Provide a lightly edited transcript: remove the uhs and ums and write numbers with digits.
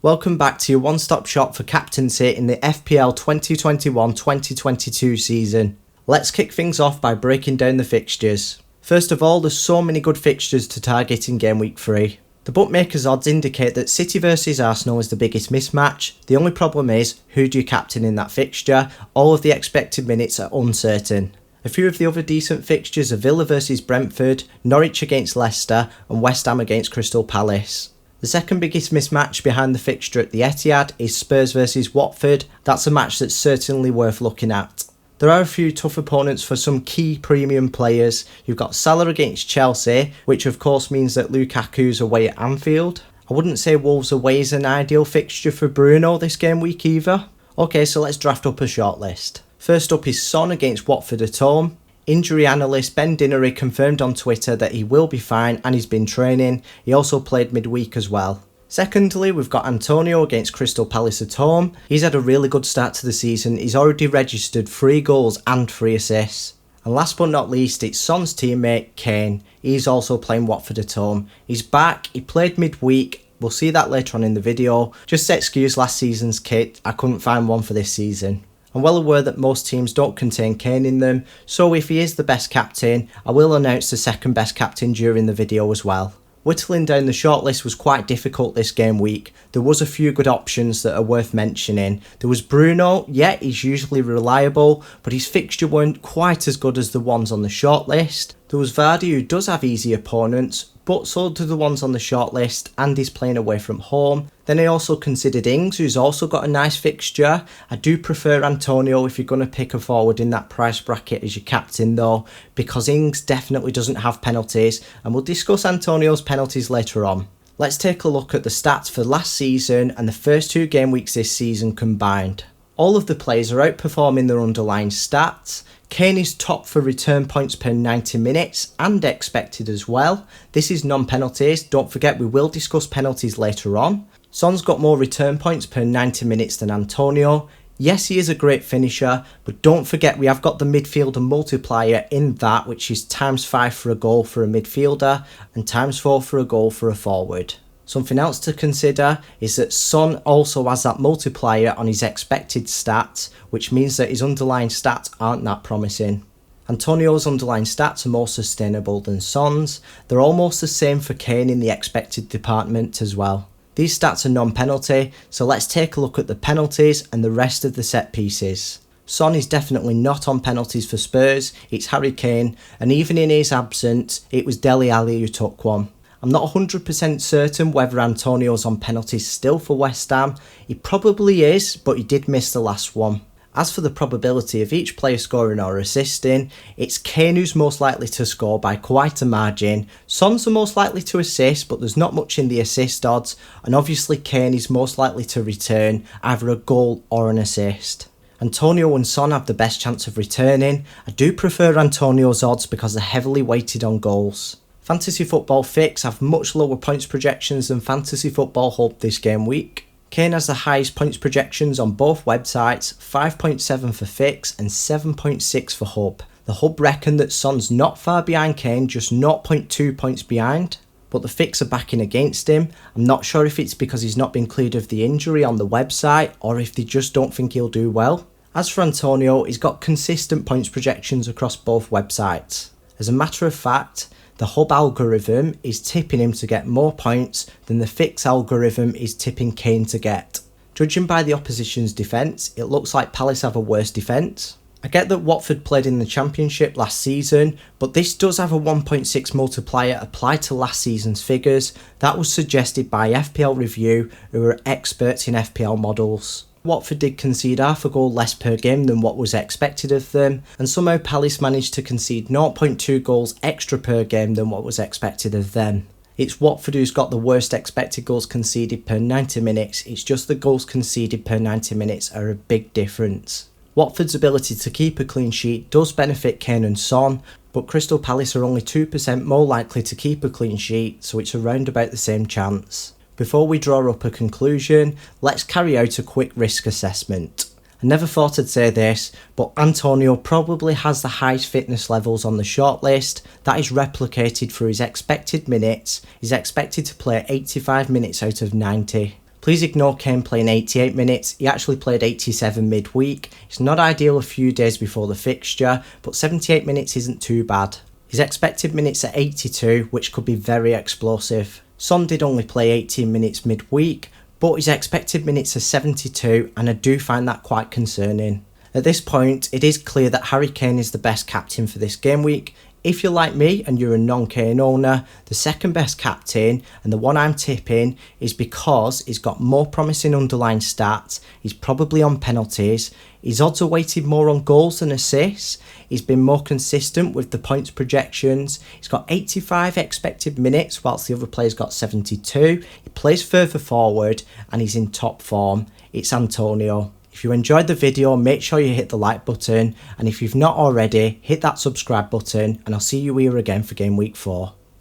Welcome back to your one-stop shop for captaincy in the FPL 2021-2022 season. Let's kick things off by breaking down the fixtures. First of all, there's so many good fixtures to target in Game Week 3. The bookmakers' odds indicate that City vs Arsenal is the biggest mismatch. The only problem is, who do you captain in that fixture? All of the expected minutes are uncertain. A few of the other decent fixtures are Villa vs Brentford, Norwich against Leicester, and West Ham against Crystal Palace. The second biggest mismatch behind the fixture at the Etihad is Spurs vs Watford. That's a match that's certainly worth looking at. There are a few tough opponents for some key premium players. You've got Salah against Chelsea, which of course means that Lukaku's away at Anfield. I wouldn't say Wolves away is an ideal fixture for Bruno this game week either. Okay, so let's draft up a shortlist. First up is Son against Watford at home. Injury analyst Ben Dinnery confirmed on Twitter that he will be fine and he's been training. He also played midweek as well. Secondly, we've got Antonio against Crystal Palace at home. He's had a really good start to the season. He's already registered 3 goals and 3 assists. And last but not least, it's Son's teammate Kane. He's also playing Watford at home. He's back, he played midweek. We'll see that later on in the video. Just excuse last season's kit, I couldn't find one for this season. I'm well aware that most teams don't contain Kane in them, so if he is the best captain, I will announce the second best captain during the video as well. Whittling down the shortlist was quite difficult this game week. There was a few good options that are worth mentioning. There was Bruno, yeah, he's usually reliable, but his fixture weren't quite as good as the ones on the shortlist. There was Vardy, who does have easy opponents, but so do the ones on the shortlist, and he's playing away from home. Then I also considered Ings, who's also got a nice fixture. I do prefer Antonio if you're going to pick a forward in that price bracket as your captain though, because Ings definitely doesn't have penalties, and we'll discuss Antonio's penalties later on. Let's take a look at the stats for last season and the first 2 game weeks this season combined. All of the players are outperforming their underlying stats. Kane is top for return points per 90 minutes and expected as well. This is non-penalties. Don't forget we will discuss penalties later on. Son's got more return points per 90 minutes than Antonio. Yes, he is a great finisher, but don't forget we have got the midfielder multiplier in that, which is ×5 for a goal for a midfielder and ×4 for a goal for a forward. Something else to consider is that Son also has that multiplier on his expected stats, which means that his underlying stats aren't that promising. Antonio's underlying stats are more sustainable than Son's. They're almost the same for Kane in the expected department as well. These stats are non-penalty, so let's take a look at the penalties and the rest of the set pieces. Son is definitely not on penalties for Spurs, it's Harry Kane, and even in his absence, it was Dele Alli who took one. I'm not 100% certain whether Antonio's on penalties still for West Ham. He probably is, but he did miss the last one. As for the probability of each player scoring or assisting, it's Kane who's most likely to score by quite a margin. Son's the most likely to assist, but there's not much in the assist odds, and obviously Kane is most likely to return either a goal or an assist. Antonio and Son have the best chance of returning. I do prefer Antonio's odds because they're heavily weighted on goals. Fantasy Football Fix have much lower points projections than Fantasy Football Hub this game week. Kane has the highest points projections on both websites, 5.7 for Fix and 7.6 for Hub. The Hub reckon that Son's not far behind Kane, just 0.2 points behind, but the Fix are backing against him. I'm not sure if it's because he's not been cleared of the injury on the website or if they just don't think he'll do well. As for Antonio, he's got consistent points projections across both websites. As a matter of fact, the Hub algorithm is tipping him to get more points than the Fix algorithm is tipping Kane to get. Judging by the opposition's defence, it looks like Palace have a worse defence. I get that Watford played in the Championship last season, but this does have a 1.6 multiplier applied to last season's figures. That was suggested by FPL Review, who are experts in FPL models. Watford did concede half a goal less per game than what was expected of them, and somehow Palace managed to concede 0.2 goals extra per game than what was expected of them. It's Watford who's got the worst expected goals conceded per 90 minutes, it's just the goals conceded per 90 minutes are a big difference. Watford's ability to keep a clean sheet does benefit Kane and Son, but Crystal Palace are only 2% more likely to keep a clean sheet, so it's around about the same chance. Before we draw up a conclusion, let's carry out a quick risk assessment. I never thought I'd say this, but Antonio probably has the highest fitness levels on the shortlist. That is replicated through his expected minutes. He's expected to play 85 minutes out of 90. Please ignore Kane playing 88 minutes, he actually played 87 midweek. It's not ideal a few days before the fixture, but 78 minutes isn't too bad. His expected minutes are 82, which could be very explosive. Son did only play 18 minutes midweek, but his expected minutes are 72, and I do find that quite concerning. At this point, it is clear that Harry Kane is the best captain for this game week. If you're like me and you're a non-Kane owner, the second best captain, and the one I'm tipping, is because he's got more promising underlying stats, he's probably on penalties, his odds are weighted more on goals than assists, he's been more consistent with the points projections, he's got 85 expected minutes whilst the other player's got 72, he plays further forward, and he's in top form. It's Antonio. If you enjoyed the video, make sure you hit the like button, and if you've not already, hit that subscribe button, and I'll see you here again for Game Week 4.